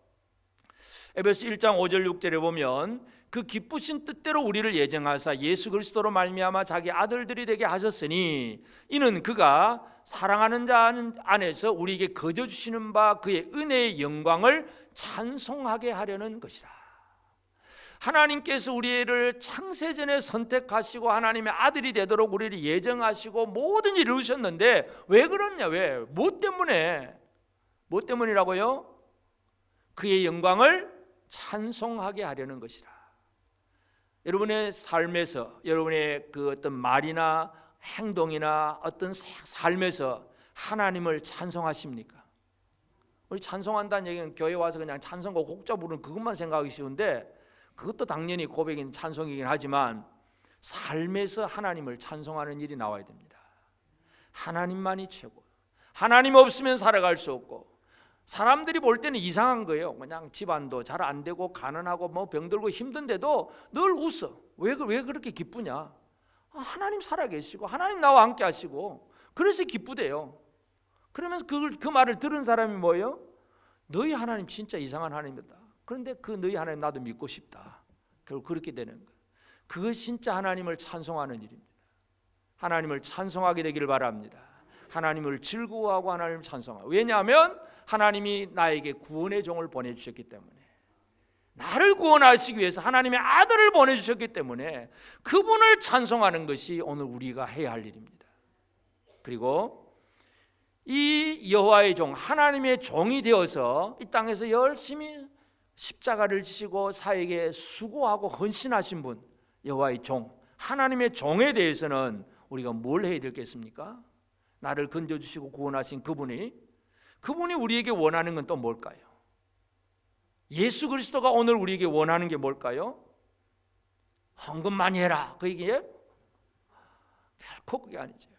에베소 1장 5절 6절에 보면 그 기쁘신 뜻대로 우리를 예정하사 예수 그리스도로 말미암아 자기 아들들이 되게 하셨으니 이는 그가 사랑하는 자 안에서 우리에게 거저 주시는 바 그의 은혜의 영광을 찬송하게 하려는 것이라. 하나님께서 우리를 창세전에 선택하시고 하나님의 아들이 되도록 우리를 예정하시고 모든 일을 이루셨는데 왜 그러냐? 왜? 뭐 때문에? 뭐 때문이라고요? 그의 영광을 찬송하게 하려는 것이라. 여러분의 삶에서, 여러분의 그 어떤 말이나 행동이나 어떤 삶에서 하나님을 찬송하십니까? 우리 찬송한다는 얘기는 교회 와서 그냥 찬송가 곡자 부르는 그것만 생각하기 쉬운데, 그것도 당연히 고백인 찬송이긴 하지만 삶에서 하나님을 찬송하는 일이 나와야 됩니다. 하나님만이 최고. 하나님 없으면 살아갈 수 없고, 사람들이 볼 때는 이상한 거예요. 그냥 집안도 잘 안 되고 가난하고 뭐 병들고 힘든데도 늘 웃어. 왜 그렇게 기쁘냐? 하나님 살아계시고 하나님 나와 함께 하시고 그래서 기쁘대요. 그러면서 그 말을 들은 사람이 뭐예요? 너희 하나님 진짜 이상한 하나님이다. 그런데 그 너희 하나님 나도 믿고 싶다. 결국 그렇게 되는 거예요. 그것이 진짜 하나님을 찬송하는 일입니다. 하나님을 찬송하게 되기를 바랍니다. 하나님을 즐거워하고 하나님을 찬송하고. 왜냐하면 하나님이 나에게 구원의 종을 보내주셨기 때문에, 나를 구원하시기 위해서 하나님의 아들을 보내주셨기 때문에 그분을 찬송하는 것이 오늘 우리가 해야 할 일입니다. 그리고 이 여호와의 종, 하나님의 종이 되어서 이 땅에서 열심히 십자가를 지시고 사에게 수고하고 헌신하신 분, 여호와의 종, 하나님의 종에 대해서는 우리가 뭘 해야 되겠습니까? 나를 건져주시고 구원하신 그분이 우리에게 원하는 건 또 뭘까요? 예수 그리스도가 오늘 우리에게 원하는 게 뭘까요? 헌금 많이 해라, 그 얘기예요? 결코 그게 아니죠.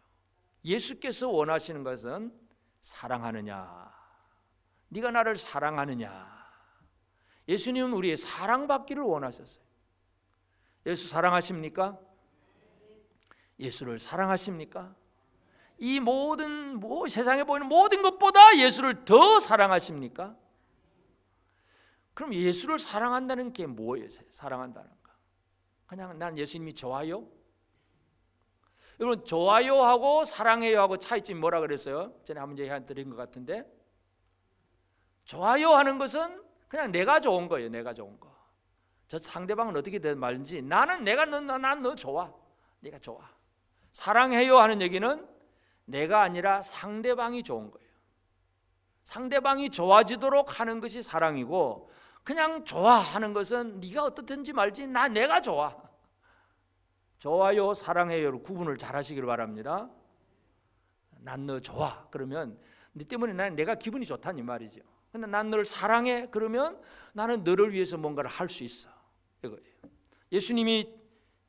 예수께서 원하시는 것은 사랑하느냐, 네가 나를 사랑하느냐. 예수님은 우리의 사랑받기를 원하셨어요. 예수 사랑하십니까? 예수를 사랑하십니까? 이 모든 세상에 보이는 모든 것보다 예수를 더 사랑하십니까? 그럼 예수를 사랑한다는 게 뭐예요? 사랑한다는 거, 그냥 난 예수님이 좋아요? 여러분, 좋아요 하고 사랑해요 하고 차이점이 뭐라 그랬어요? 전에 한번 얘기드린 것 같은데, 좋아요 하는 것은 그냥 내가 좋은 거예요. 내가 좋은 거. 저 상대방은 어떻게 되든 말인지 나는 난 너 좋아. 네가 좋아. 사랑해요 하는 얘기는 내가 아니라 상대방이 좋은 거예요. 상대방이 좋아지도록 하는 것이 사랑이고, 그냥 좋아하는 것은 네가 어떻든지 말지 내가 좋아. 좋아요, 사랑해요를 구분을 잘 하시길 바랍니다. 난 너 좋아. 그러면 네 때문에 내가 기분이 좋다는 말이죠. 근데 난 너를 사랑해. 그러면 나는 너를 위해서 뭔가를 할 수 있어. 이거예요. 예수님이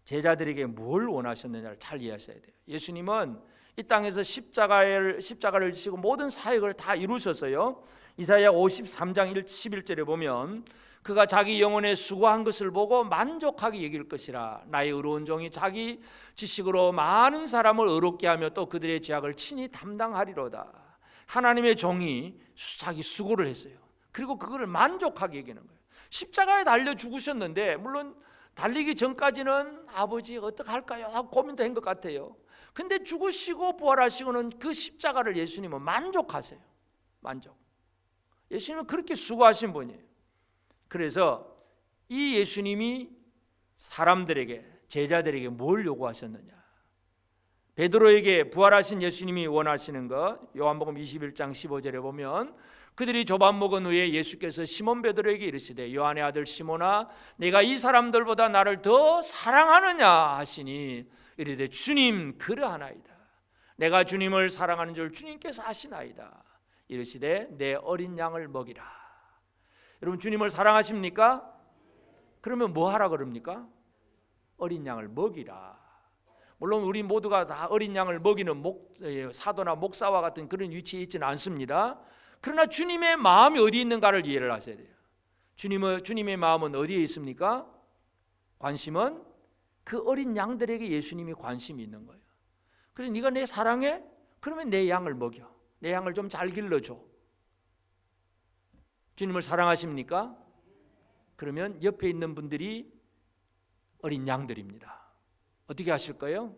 제자들에게 뭘 원하셨느냐를 잘 이해하셔야 돼요. 예수님은 이 땅에서 십자가를 지시고 모든 사역을 다 이루셨어요. 이사야 53장 11절에 보면 그가 자기 영혼에 수고한 것을 보고 만족하게 여길 것이라. 나의 의로운 종이 자기 지식으로 많은 사람을 의롭게 하며 또 그들의 죄악을 친히 담당하리로다. 하나님의 종이 자기 수고를 했어요. 그리고 그거를 만족하게 여기는 거예요. 십자가에 달려 죽으셨는데 물론 달리기 전까지는 아버지 어떡할까요 하고 고민도 한 것 같아요. 근데 죽으시고 부활하시고는 그 십자가를 예수님은 만족하세요. 만족. 예수님은 그렇게 수고하신 분이에요. 그래서 이 예수님이 사람들에게, 제자들에게 뭘 요구하셨느냐? 베드로에게 부활하신 예수님이 원하시는 것, 요한복음 21장 15절에 보면 그들이 조밥 먹은 후에 예수께서 시몬 베드로에게 이르시되 요한의 아들 시몬아 내가 이 사람들보다 나를 더 사랑하느냐 하시니 이르되 주님 그러하나이다. 내가 주님을 사랑하는 줄 주님께서 아시나이다. 이르시되 내 어린 양을 먹이라. 여러분 주님을 사랑하십니까? 그러면 뭐 하라 그럽니까? 어린 양을 먹이라. 물론 우리 모두가 다 어린 양을 먹이는 사도나 목사와 같은 그런 위치에 있지는 않습니다. 그러나 주님의 마음이 어디 있는가를 이해를 하셔야 돼요. 주님의 마음은 어디에 있습니까? 관심은 그 어린 양들에게 예수님이 관심이 있는 거예요. 그래서 네가 내 사랑해? 그러면 내 양을 먹여. 내 양을 좀 잘 길러줘. 주님을 사랑하십니까? 그러면 옆에 있는 분들이 어린 양들입니다. 어떻게 하실 거예요?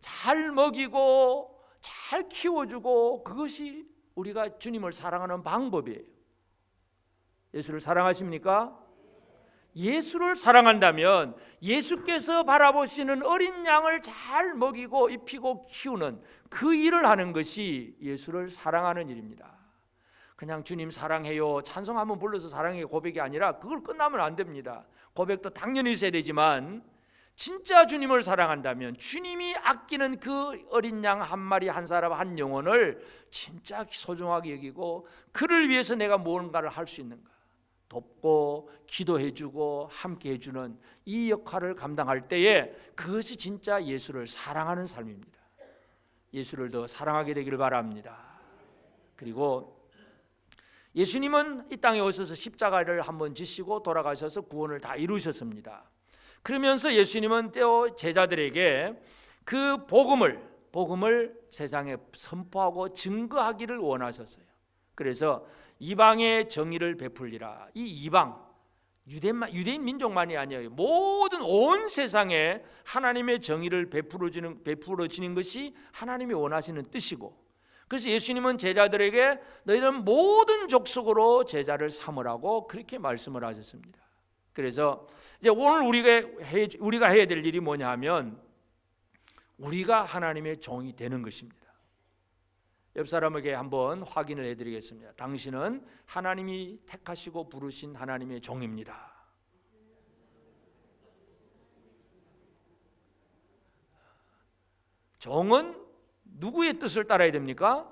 잘 먹이고 잘 키워주고 그것이 우리가 주님을 사랑하는 방법이에요. 예수를 사랑하십니까? 예수를 사랑한다면 예수께서 바라보시는 어린 양을 잘 먹이고 입히고 키우는 그 일을 하는 것이 예수를 사랑하는 일입니다. 그냥 주님 사랑해요 찬송 한번 불러서 사랑해요 고백이 아니라 그걸 끝나면 안 됩니다. 고백도 당연히 있어야 되지만 진짜 주님을 사랑한다면 주님이 아끼는 그 어린 양 한 마리 한 사람 한 영혼을 진짜 소중하게 여기고 그를 위해서 내가 무언가를 할 수 있는가 돕고 기도해주고 함께 해주는 이 역할을 감당할 때에 그것이 진짜 예수를 사랑하는 삶입니다. 예수를 더 사랑하게 되기를 바랍니다. 그리고 예수님은 이 땅에 오셔서 십자가를 한번 지시고 돌아가셔서 구원을 다 이루셨습니다. 그러면서 예수님은 또 제자들에게 그 복음을 세상에 선포하고 증거하기를 원하셨어요. 그래서 이방의 정의를 베풀리라. 이 이방 유대인 민족만이 아니에요. 모든 온 세상에 하나님의 정의를 베풀어지는 것이 하나님이 원하시는 뜻이고, 그래서 예수님은 제자들에게 너희는 모든 족속으로 제자를 삼으라고 그렇게 말씀을 하셨습니다. 그래서 이제 오늘 우리가 해야 될 일이 뭐냐 하면 우리가 하나님의 종이 되는 것입니다. 옆 사람에게 한번 확인을 해드리겠습니다. 당신은 하나님이 택하시고 부르신 하나님의 종입니다. 종은 누구의 뜻을 따라야 됩니까?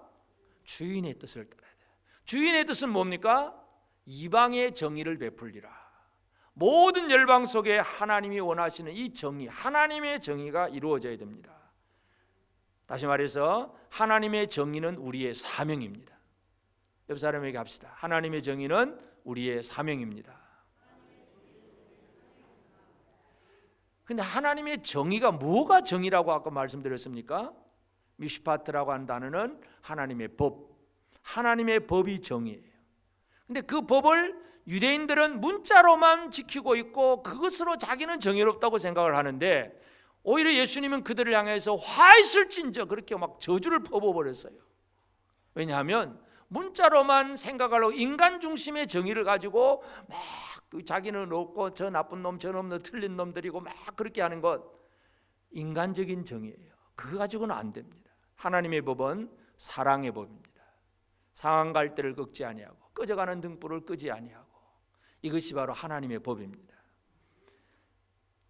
주인의 뜻을 따라야 돼요. 주인의 뜻은 뭡니까? 이방의 정의를 베풀리라. 모든 열방 속에 하나님이 원하시는 이 정의, 하나님의 정의가 이루어져야 됩니다. 다시 말해서 하나님의 정의는 우리의 사명입니다. 옆 사람에게 합시다. 하나님의 정의는 우리의 사명입니다. 근데 하나님의 정의가 뭐가 정의라고 아까 말씀드렸습니까? 미슈파트라고 하는 단어는 하나님의 법, 하나님의 법이 정의예요. 근데 그 법을 유대인들은 문자로만 지키고 있고 그것으로 자기는 정의롭다고 생각을 하는데 오히려 예수님은 그들을 향해서 화 있을진저 그렇게 막 저주를 퍼부어버렸어요. 왜냐하면 문자로만 생각하려고 인간 중심의 정의를 가지고 막 자기는 옳고 저 나쁜 놈 저놈 틀린 놈들이고 막 그렇게 하는 것 인간적인 정의예요. 그거 가지고는 안 됩니다. 하나님의 법은 사랑의 법입니다. 상한 갈대를 꺾지 아니하고 꺼져가는 등불을 끄지 아니하고 이것이 바로 하나님의 법입니다.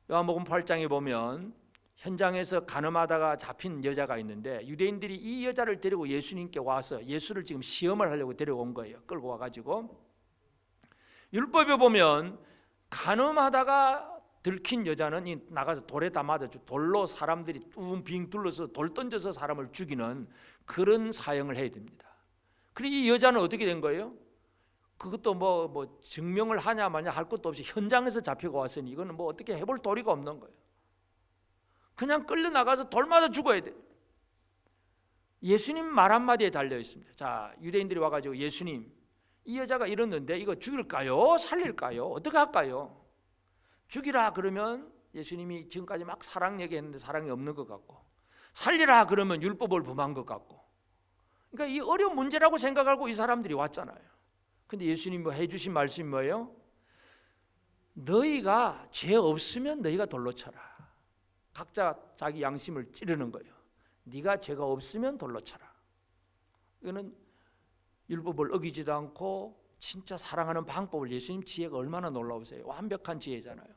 요한복음 8장에 보면 현장에서 간음하다가 잡힌 여자가 있는데 유대인들이 이 여자를 데리고 예수님께 와서 예수를 지금 시험을 하려고 데려온 거예요. 끌고 와가지고 율법에 보면 간음하다가 들킨 여자는 나가서 돌에다 맞아줘. 돌로 사람들이 빙 둘러서 돌 던져서 사람을 죽이는 그런 사형을 해야 됩니다. 그리고 이 여자는 어떻게 된 거예요? 그것도 뭐 증명을 하냐 마냐 할 것도 없이 현장에서 잡히고 왔으니 이거는 뭐 어떻게 해볼 도리가 없는 거예요. 그냥 끌려 나가서 돌 맞아 죽어야 돼. 예수님 말 한마디에 달려 있습니다. 자, 유대인들이 와가지고 예수님, 이 여자가 이랬는데 이거 죽일까요? 살릴까요? 어떻게 할까요? 죽이라 그러면 예수님이 지금까지 막 사랑 얘기했는데 사랑이 없는 것 같고, 살리라 그러면 율법을 범한 것 같고, 그러니까 이 어려운 문제라고 생각하고 이 사람들이 왔잖아요. 근데 예수님이 뭐 해주신 말씀이 뭐예요? 너희가 죄 없으면 너희가 돌로 쳐라. 각자 자기 양심을 찌르는 거예요. 네가 죄가 없으면 돌로 쳐라. 이거는 율법을 어기지도 않고 진짜 사랑하는 방법을, 예수님 지혜가 얼마나 놀라우세요. 완벽한 지혜잖아요.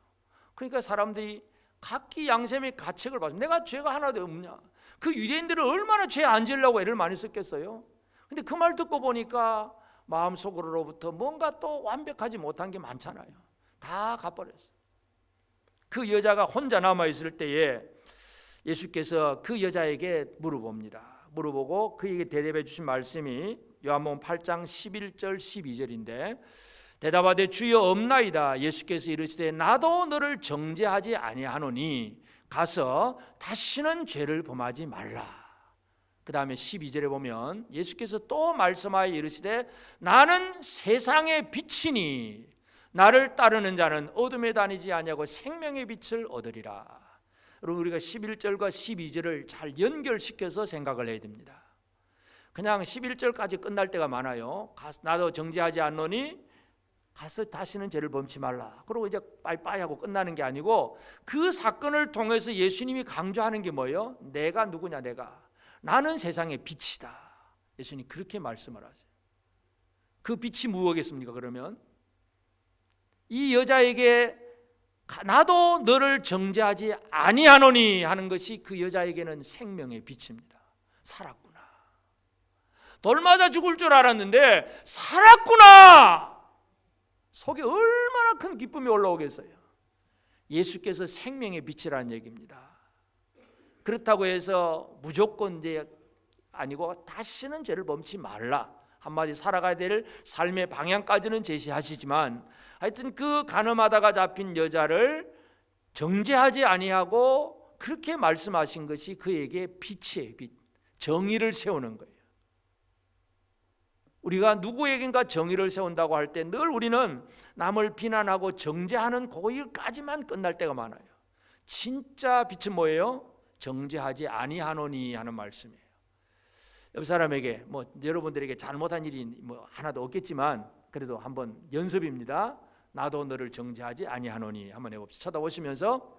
그러니까 사람들이 각기 양심의 가책을 받으면 내가 죄가 하나도 없냐. 그 유대인들은 얼마나 죄 안 지으려고 애를 많이 썼겠어요. 근데 그 말 듣고 보니까 마음속으로부터 뭔가 또 완벽하지 못한 게 많잖아요. 다 가버렸어요. 그 여자가 혼자 남아있을 때에 예수께서 그 여자에게 물어보고 그에게 대답해 주신 말씀이 요한복음 8장 11절 12절인데 대답하되 주여 없나이다. 예수께서 이르시되 나도 너를 정죄하지 아니하노니 가서 다시는 죄를 범하지 말라. 그 다음에 12절에 보면 예수께서 또 말씀하여 이르시되 나는 세상의 빛이니 나를 따르는 자는 어둠에 다니지 아니하고 생명의 빛을 얻으리라. 여러분, 우리가 11절과 12절을 잘 연결시켜서 생각을 해야 됩니다. 그냥 11절까지 끝날 때가 많아요. 나도 정죄하지 않노니 가서 다시는 죄를 범치 말라. 그리고 이제 빠이빠이 하고 끝나는 게 아니고 그 사건을 통해서 예수님이 강조하는 게 뭐예요? 내가 누구냐? 나는 세상의 빛이다. 예수님이 그렇게 말씀을 하세요. 그 빛이 무엇이겠습니까? 그러면 이 여자에게 나도 너를 정죄하지 아니하노니 하는 것이 그 여자에게는 생명의 빛입니다. 살았구나. 돌 맞아 죽을 줄 알았는데 살았구나. 속에 얼마나 큰 기쁨이 올라오겠어요. 예수께서 생명의 빛이라는 얘기입니다. 그렇다고 해서 무조건 이제 아니고 다시는 죄를 범치 말라. 한마디 살아가야 될 삶의 방향까지는 제시하시지만 하여튼 그 간음하다가 잡힌 여자를 정죄하지 아니하고 그렇게 말씀하신 것이 그에게 빛이에요. 빛. 정의를 세우는 거예요. 우리가 누구에겐가 정의를 세운다고 할 때 늘 우리는 남을 비난하고 정죄하는 거기까지만 끝날 때가 많아요. 진짜 빛은 뭐예요? 정죄하지 아니하노니 하는 말씀이에요. 옆 사람에게 여러분들에게 잘못한 일이 하나도 없겠지만 그래도 한번 연습입니다. 나도 너를 정죄하지 아니하노니 한번 해봅시다. 쳐다보시면서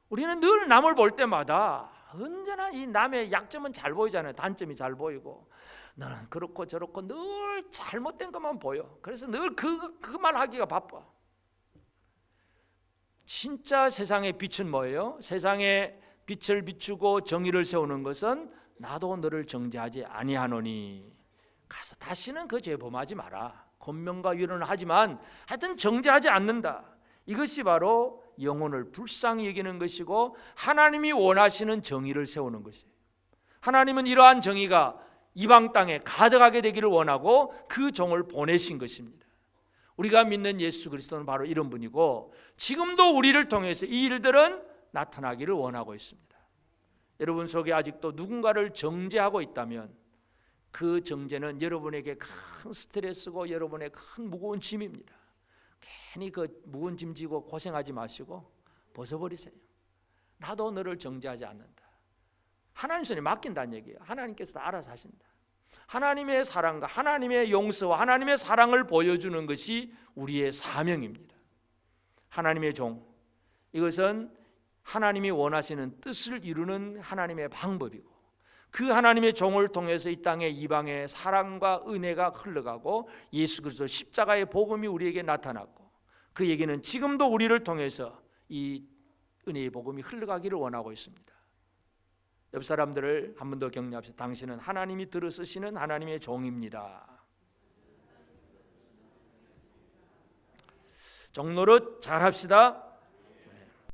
우리는 늘 남을 볼 때마다 언제나 이 남의 약점은 잘 보이잖아요. 단점이 잘 보이고 너는 그렇고 저렇고 늘 잘못된 것만 보여. 그래서 늘 그 말 하기가 바빠. 진짜 세상의 빛은 뭐예요? 세상에 빛을 비추고 정의를 세우는 것은 나도 너를 정죄하지 아니하노니 가서 다시는 그 죄 범하지 마라. 권면과 위로는 하지만 하여튼 정죄하지 않는다. 이것이 바로 영혼을 불쌍히 여기는 것이고 하나님이 원하시는 정의를 세우는 것이에요. 하나님은 이러한 정의가 이방 땅에 가득하게 되기를 원하고 그 종을 보내신 것입니다. 우리가 믿는 예수 그리스도는 바로 이런 분이고 지금도 우리를 통해서 이 일들은 나타나기를 원하고 있습니다. 여러분 속에 아직도 누군가를 정죄하고 있다면 그 정죄는 여러분에게 큰 스트레스고 여러분의 큰 무거운 짐입니다. 괜히 그 무거운 짐 지고 고생하지 마시고 벗어버리세요. 나도 너를 정죄하지 않는다. 하나님 손에 맡긴다는 얘기예요. 하나님께서 다 알아서 하신다. 하나님의 사랑과 하나님의 용서와 하나님의 사랑을 보여주는 것이 우리의 사명입니다. 하나님의 종, 이것은 하나님이 원하시는 뜻을 이루는 하나님의 방법이고 그 하나님의 종을 통해서 이 땅에 이방의 사랑과 은혜가 흘러가고 예수 그리스도 십자가의 복음이 우리에게 나타났고 그 얘기는 지금도 우리를 통해서 이 은혜의 복음이 흘러가기를 원하고 있습니다. 옆 사람들을 한 번 더 격려합시다. 당신은 하나님이 들어쓰시는 하나님의 종입니다. 종노릇 잘합시다.